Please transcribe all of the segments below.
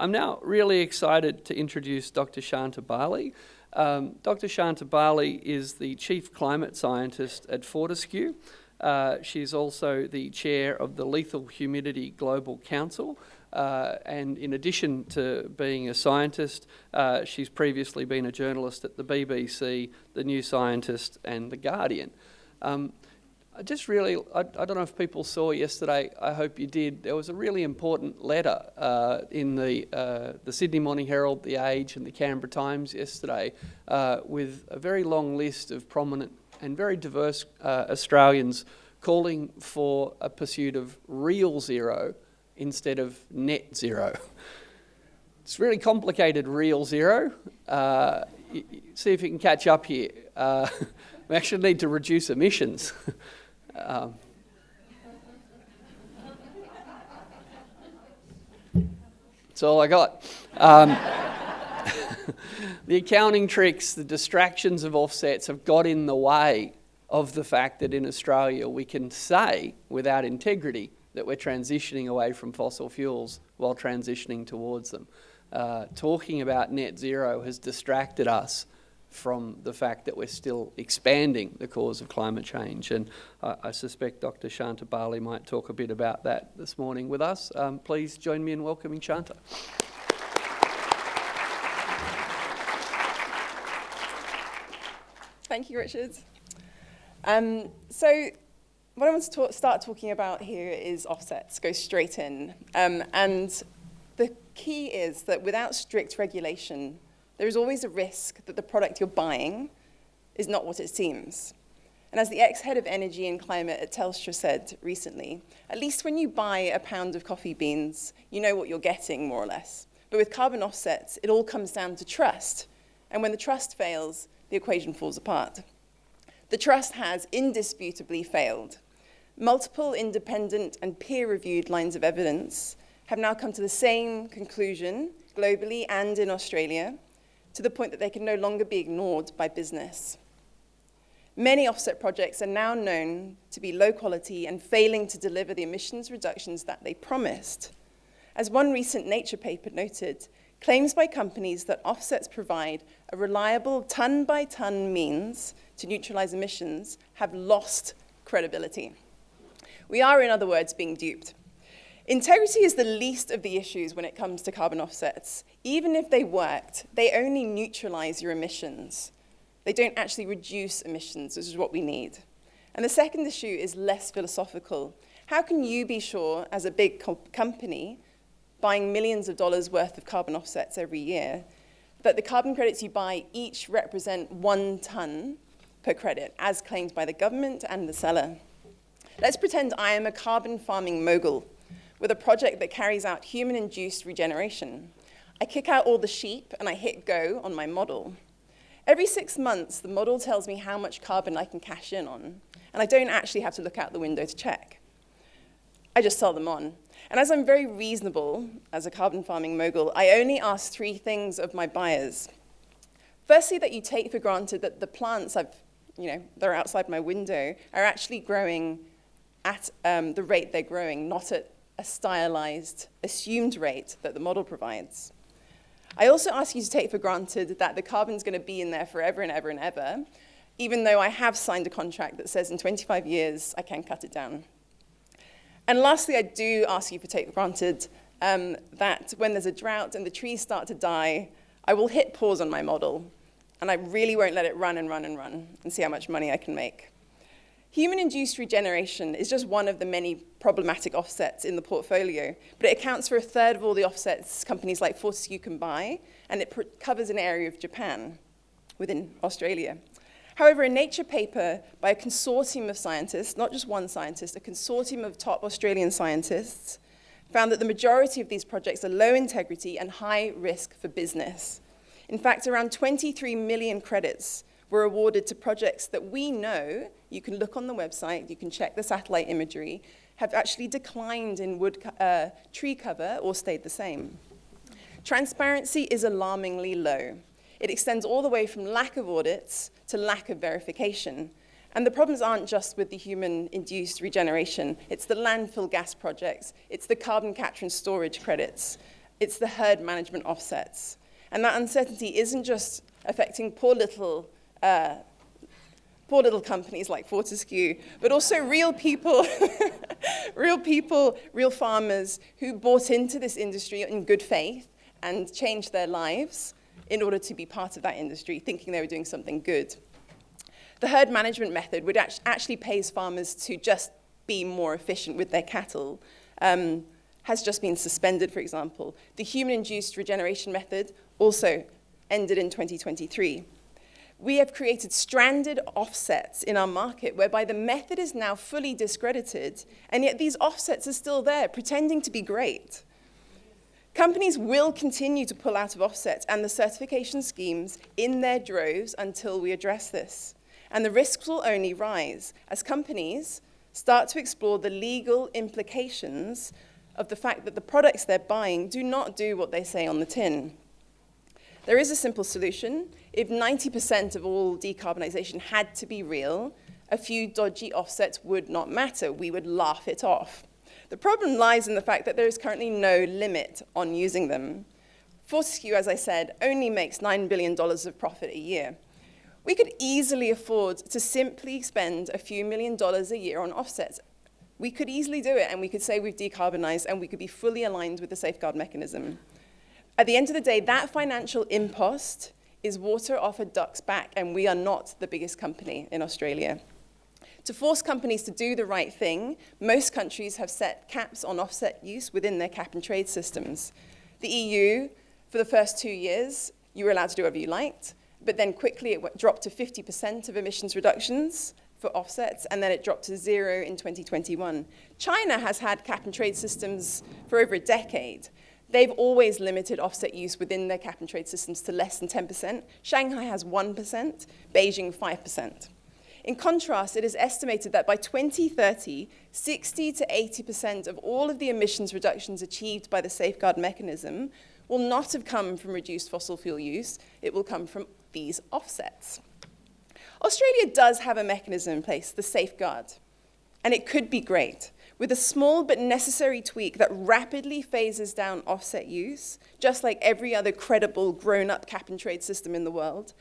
I'm now really excited to introduce Dr. Shanta Barley. Dr. Shanta Barley is the Chief Climate Scientist at Fortescue. She's also the Chair of the Lethal Humidity Global Council. And in addition to being a scientist, she's previously been a journalist at the BBC, The New Scientist and The Guardian. I don't know if people saw yesterday, I hope you did, there was a really important letter in the Sydney Morning Herald, The Age and the Canberra Times yesterday with a very long list of prominent and very diverse Australians calling for a pursuit of real zero instead of net zero. It's really complicated, real zero. See if you can catch up here. We actually need to reduce emissions. That's all I got. The accounting tricks, the distractions of offsets have got in the way of the fact that in Australia we can say without integrity that we're transitioning away from fossil fuels while transitioning towards them. Talking about net zero has distracted us from the fact that we're still expanding the cause of climate change. And I suspect Dr. Shanta Barley might talk a bit about that this morning with us. Please join me in welcoming Shanta. Thank you, Richard. So what I want to start talking about here is offsets, go straight in. And the key is that without strict regulation, there is always a risk that the product you're buying is not what it seems. And as the ex-head of energy and climate at Telstra said recently, at least when you buy a pound of coffee beans, you know what you're getting, more or less. But with carbon offsets, it all comes down to trust. And when the trust fails, the equation falls apart. The trust has indisputably failed. Multiple independent and peer-reviewed lines of evidence have now come to the same conclusion, globally and in Australia, to the point that they can no longer be ignored by business. Many offset projects are now known to be low quality and failing to deliver the emissions reductions that they promised. As one recent Nature paper noted, claims by companies that offsets provide a reliable ton-by-ton means to neutralize emissions have lost credibility. We are, in other words, being duped. Integrity is the least of the issues when it comes to carbon offsets. Even if they worked, they only neutralize your emissions. They don't actually reduce emissions, which is what we need. And the second issue is less philosophical. How can you be sure, as a big company, buying millions of dollars worth of carbon offsets every year, that the carbon credits you buy each represent 1 ton per credit, as claimed by the government and the seller? Let's pretend I am a carbon farming mogul with a project that carries out human-induced regeneration. I kick out all the sheep and I hit go on my model. Every 6 months, the model tells me how much carbon I can cash in on, and I don't actually have to look out the window to check. I just sell them on. And as I'm very reasonable as a carbon farming mogul, I only ask 3 things of my buyers. Firstly, that you take for granted that the plants that are outside my window are actually growing at the rate they're growing, not at a stylized, assumed rate that the model provides. I also ask you to take for granted that the carbon's going to be in there forever and ever and ever, even though I have signed a contract that says in 25 years I can cut it down. And lastly, I do ask you to take for granted that when there's a drought and the trees start to die, I will hit pause on my model, and I really won't let it run and run and run and see how much money I can make. Human-induced regeneration is just one of the many problematic offsets in the portfolio, but it accounts for 1/3 of all the offsets companies like Fortescue can buy, and it covers an area of Japan within Australia. However, a Nature paper by a consortium of scientists, not just one scientist, a consortium of top Australian scientists, found that the majority of these projects are low integrity and high risk for business. In fact, around 23 million credits were awarded to projects that we know, you can look on the website, you can check the satellite imagery, have actually declined in tree cover or stayed the same. Transparency is alarmingly low. It extends all the way from lack of audits to lack of verification. And the problems aren't just with the human-induced regeneration. It's the landfill gas projects. It's the carbon capture and storage credits. It's the herd management offsets. And that uncertainty isn't just affecting poor little companies like Fortescue, but also real people, real farmers who bought into this industry in good faith and changed their lives in order to be part of that industry, thinking they were doing something good. The herd management method, which actually pays farmers to just be more efficient with their cattle, has just been suspended, for example. The human-induced regeneration method also ended in 2023. We have created stranded offsets in our market whereby the method is now fully discredited, and yet these offsets are still there, pretending to be great. Companies will continue to pull out of offsets and the certification schemes in their droves until we address this. And the risks will only rise as companies start to explore the legal implications of the fact that the products they're buying do not do what they say on the tin. There is a simple solution. If 90% of all decarbonization had to be real, a few dodgy offsets would not matter. We would laugh it off. The problem lies in the fact that there is currently no limit on using them. Fortescue, as I said, only makes $9 billion of profit a year. We could easily afford to simply spend a few $1 million a year on offsets. We could easily do it, and we could say we've decarbonized, and we could be fully aligned with the safeguard mechanism. At the end of the day, that financial impost is water off a duck's back, and we are not the biggest company in Australia. To force companies to do the right thing, most countries have set caps on offset use within their cap and trade systems. The EU, for the first 2 years, you were allowed to do whatever you liked, but then quickly it dropped to 50% of emissions reductions for offsets, and then it dropped to 0 in 2021. China has had cap and trade systems for over a decade. They've always limited offset use within their cap and trade systems to less than 10%. Shanghai has 1%, Beijing 5%. In contrast, it is estimated that by 2030, 60 to 80% of all of the emissions reductions achieved by the safeguard mechanism will not have come from reduced fossil fuel use. It will come from these offsets. Australia does have a mechanism in place, the safeguard, and it could be great. With a small but necessary tweak that rapidly phases down offset use, just like every other credible grown-up cap and trade system in the world,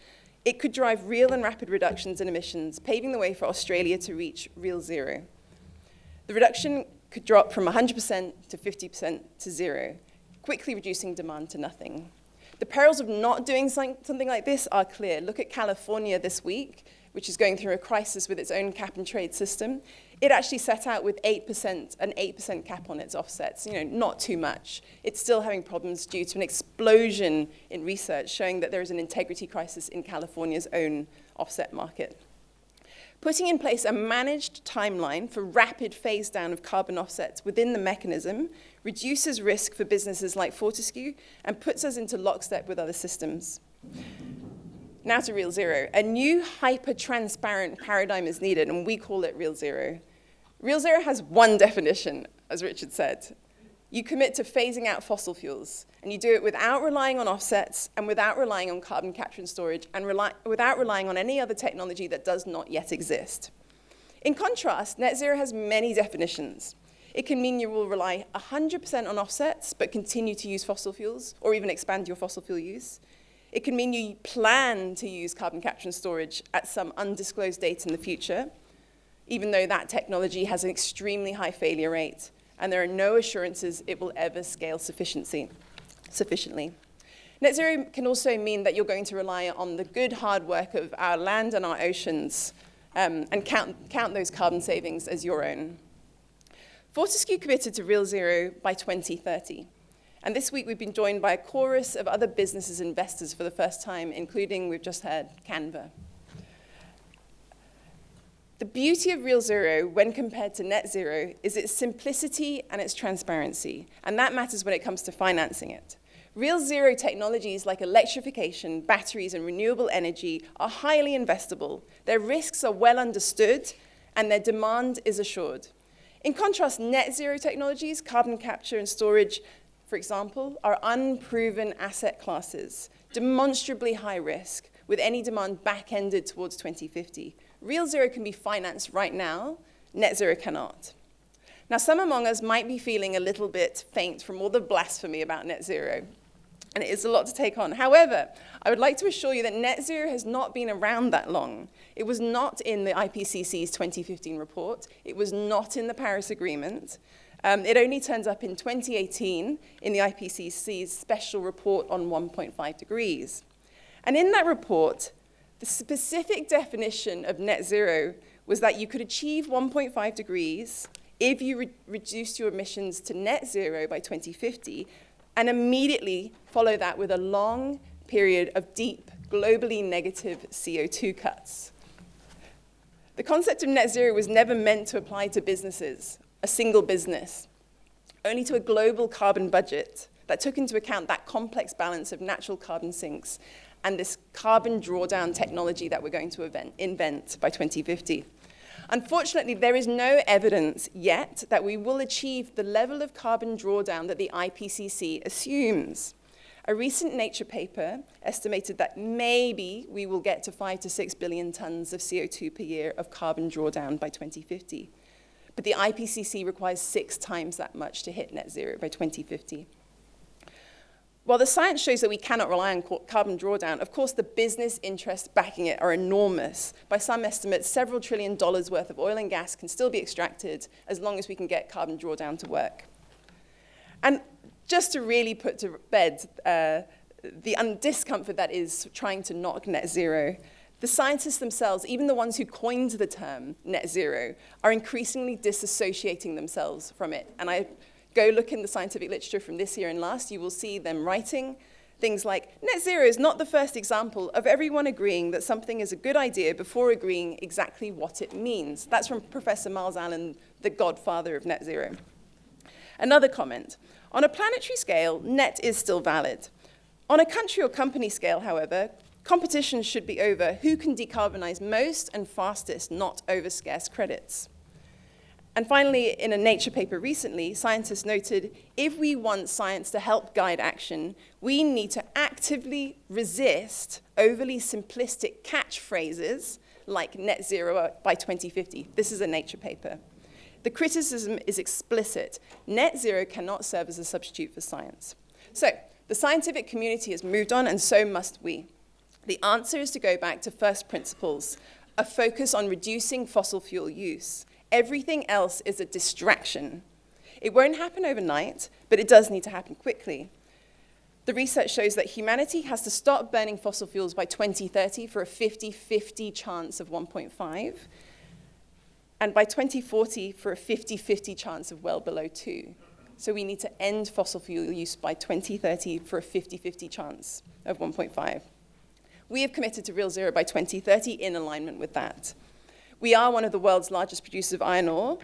it could drive real and rapid reductions in emissions, paving the way for Australia to reach real zero. The reduction could drop from 100% to 50% to 0, quickly reducing demand to nothing. The perils of not doing something like this are clear. Look at California this week, which is going through a crisis with its own cap and trade system. It actually set out with an 8% cap on its offsets, not too much. It's still having problems due to an explosion in research showing that there is an integrity crisis in California's own offset market. Putting in place a managed timeline for rapid phase down of carbon offsets within the mechanism reduces risk for businesses like Fortescue and puts us into lockstep with other systems. Now to real zero. A new hyper-transparent paradigm is needed, and we call it real zero. Real zero has one definition, as Richard said. You commit to phasing out fossil fuels, and you do it without relying on offsets and without relying on carbon capture and storage and without relying on any other technology that does not yet exist. In contrast, net zero has many definitions. It can mean you will rely 100% on offsets but continue to use fossil fuels or even expand your fossil fuel use. It can mean you plan to use carbon capture and storage at some undisclosed date in the future, even though that technology has an extremely high failure rate, and there are no assurances it will ever scale sufficiently. Net zero can also mean that you're going to rely on the good hard work of our land and our oceans and count those carbon savings as your own. Fortescue committed to real zero by 2030. And this week, we've been joined by a chorus of other businesses and investors for the first time, including, we've just heard, Canva. The beauty of real zero, when compared to net zero, is its simplicity and its transparency. And that matters when it comes to financing it. Real zero technologies like electrification, batteries, and renewable energy are highly investable. Their risks are well understood, and their demand is assured. In contrast, net zero technologies, carbon capture and storage, for example, are unproven asset classes, demonstrably high risk, with any demand back-ended towards 2050. Real zero can be financed right now, net zero cannot. Now, some among us might be feeling a little bit faint from all the blasphemy about net zero, and it is a lot to take on. However, I would like to assure you that net zero has not been around that long. It was not in the IPCC's 2015 report. It was not in the Paris Agreement. It only turns up in 2018 in the IPCC's special report on 1.5 degrees. And in that report, the specific definition of net zero was that you could achieve 1.5 degrees if you reduced your emissions to net zero by 2050, and immediately follow that with a long period of deep, globally negative CO2 cuts. The concept of net zero was never meant to apply to businesses, a single business, only to a global carbon budget that took into account that complex balance of natural carbon sinks and this carbon drawdown technology that we're going to invent by 2050. Unfortunately, there is no evidence yet that we will achieve the level of carbon drawdown that the IPCC assumes. A recent Nature paper estimated that maybe we will get to 5 to 6 billion tons of CO2 per year of carbon drawdown by 2050. But the IPCC requires 6 times that much to hit net zero by 2050. While the science shows that we cannot rely on carbon drawdown, of course the business interests backing it are enormous. By some estimates, several $1 trillion worth of oil and gas can still be extracted as long as we can get carbon drawdown to work. And just to really put to bed the discomfort that is trying to knock net zero, the scientists themselves, even the ones who coined the term net zero, are increasingly disassociating themselves from it. And I go look in the scientific literature from this year and last, you will see them writing things like, net zero is not the first example of everyone agreeing that something is a good idea before agreeing exactly what it means. That's from Professor Miles Allen, the godfather of net zero. Another comment, on a planetary scale, net is still valid. On a country or company scale, however, competition should be over who can decarbonize most and fastest, not over scarce credits. And finally, in a Nature paper recently, scientists noted, if we want science to help guide action, we need to actively resist overly simplistic catchphrases like net zero by 2050. This is a Nature paper. The criticism is explicit. Net zero cannot serve as a substitute for science. So the scientific community has moved on, and so must we. The answer is to go back to first principles, a focus on reducing fossil fuel use. Everything else is a distraction. It won't happen overnight, but it does need to happen quickly. The research shows that humanity has to stop burning fossil fuels by 2030 for a 50-50 chance of 1.5, and by 2040 for a 50-50 chance of well below 2. So we need to end fossil fuel use by 2030 for a 50-50 chance of 1.5. We have committed to real zero by 2030 in alignment with that. We are one of the world's largest producers of iron ore.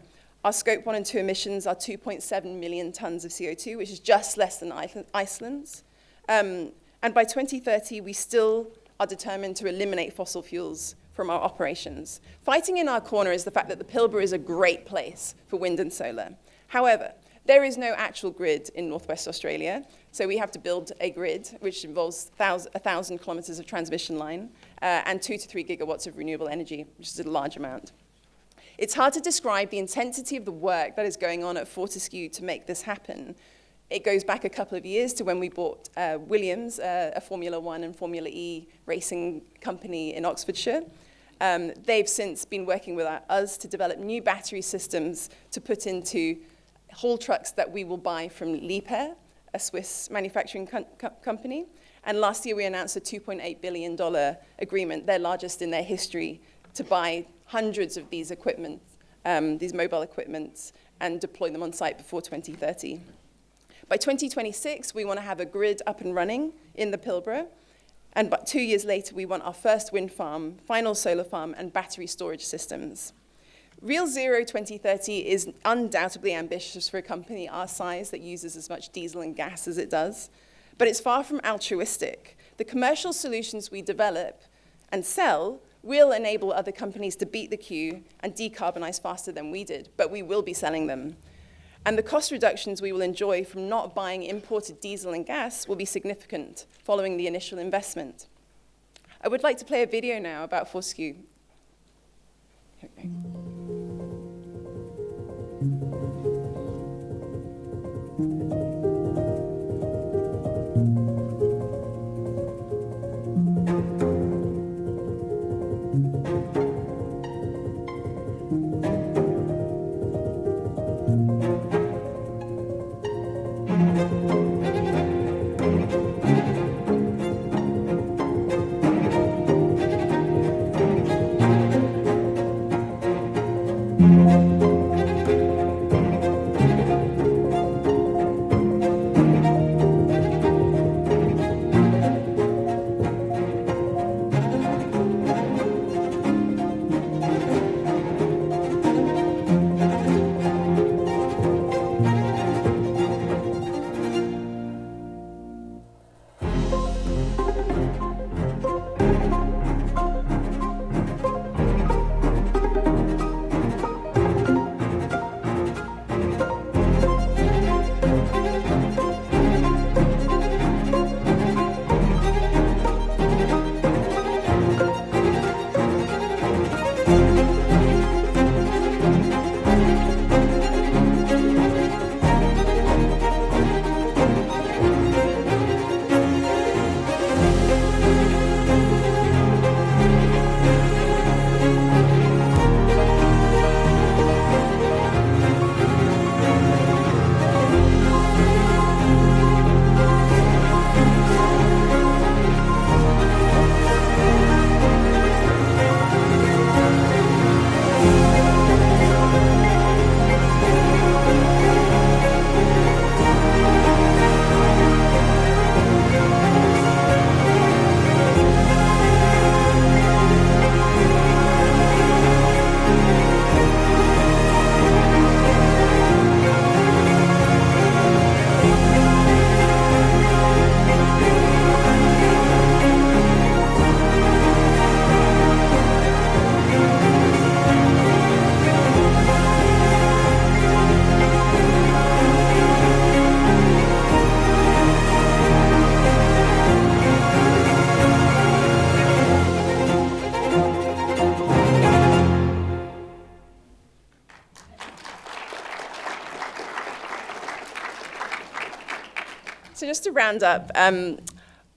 Our Scope 1 and 2 emissions are 2.7 million tons of CO2, which is just less than Iceland's. And by 2030, we still are determined to eliminate fossil fuels from our operations. Fighting in our corner is the fact that the Pilbara is a great place for wind and solar. However, there is no actual grid in Northwest Australia, so we have to build a grid, which involves 1,000 kilometers of transmission line and 2 to 3 gigawatts of renewable energy, which is a large amount. It's hard to describe the intensity of the work that is going on at Fortescue to make this happen. It goes back a couple of years to when we bought Williams, a Formula One and Formula E racing company in Oxfordshire. They've since been working with us to develop new battery systems to put into haul trucks that we will buy from Liebherr, a Swiss manufacturing company. And last year we announced a $2.8 billion agreement, their largest in their history, to buy hundreds of these equipment, these mobile equipments, and deploy them on site before 2030. By 2026, we want to have a grid up and running in the Pilbara. And but 2 years later, we want our first wind farm, final solar farm, and battery storage systems. Real Zero 2030 is undoubtedly ambitious for a company our size that uses as much diesel and gas as it does, but it's far from altruistic. The commercial solutions we develop and sell will enable other companies to beat the queue and decarbonize faster than we did, but we will be selling them. And the cost reductions we will enjoy from not buying imported diesel and gas will be significant following the initial investment. I would like to play a video now about Fortescue. Here we go. just to round up,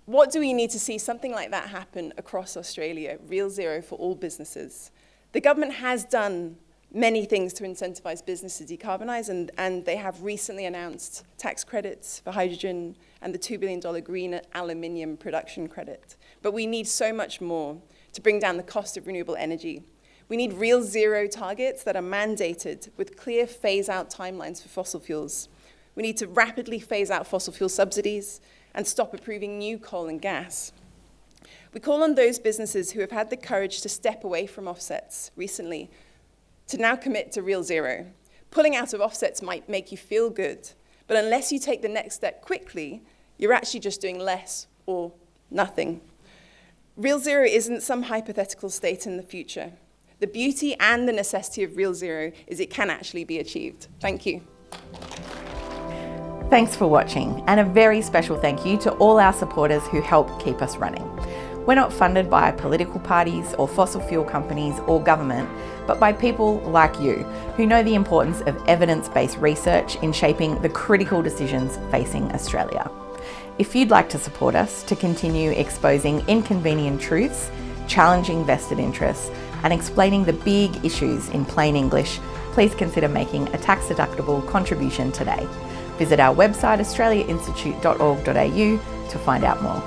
what do we need to see something like that happen across Australia, real zero for all businesses? The government has done many things to incentivize business to decarbonize, and they have recently announced tax credits for hydrogen and the $2 billion green aluminium production credit. But we need so much more to bring down the cost of renewable energy. We need real zero targets that are mandated with clear phase-out timelines for fossil fuels. We need to rapidly phase out fossil fuel subsidies and stop approving new coal and gas. We call on those businesses who have had the courage to step away from offsets recently to now commit to real zero. Pulling out of offsets might make you feel good, but unless you take the next step quickly, you're actually just doing less or nothing. Real zero isn't some hypothetical state in the future. The beauty and the necessity of real zero is it can actually be achieved. Thank you. Thanks for watching, and a very special thank you to all our supporters who help keep us running. We're not funded by political parties or fossil fuel companies or government, but by people like you who know the importance of evidence-based research in shaping the critical decisions facing Australia. If you'd like to support us to continue exposing inconvenient truths, challenging vested interests, and explaining the big issues in plain English, please consider making a tax-deductible contribution today. Visit our website australiainstitute.org.au to find out more.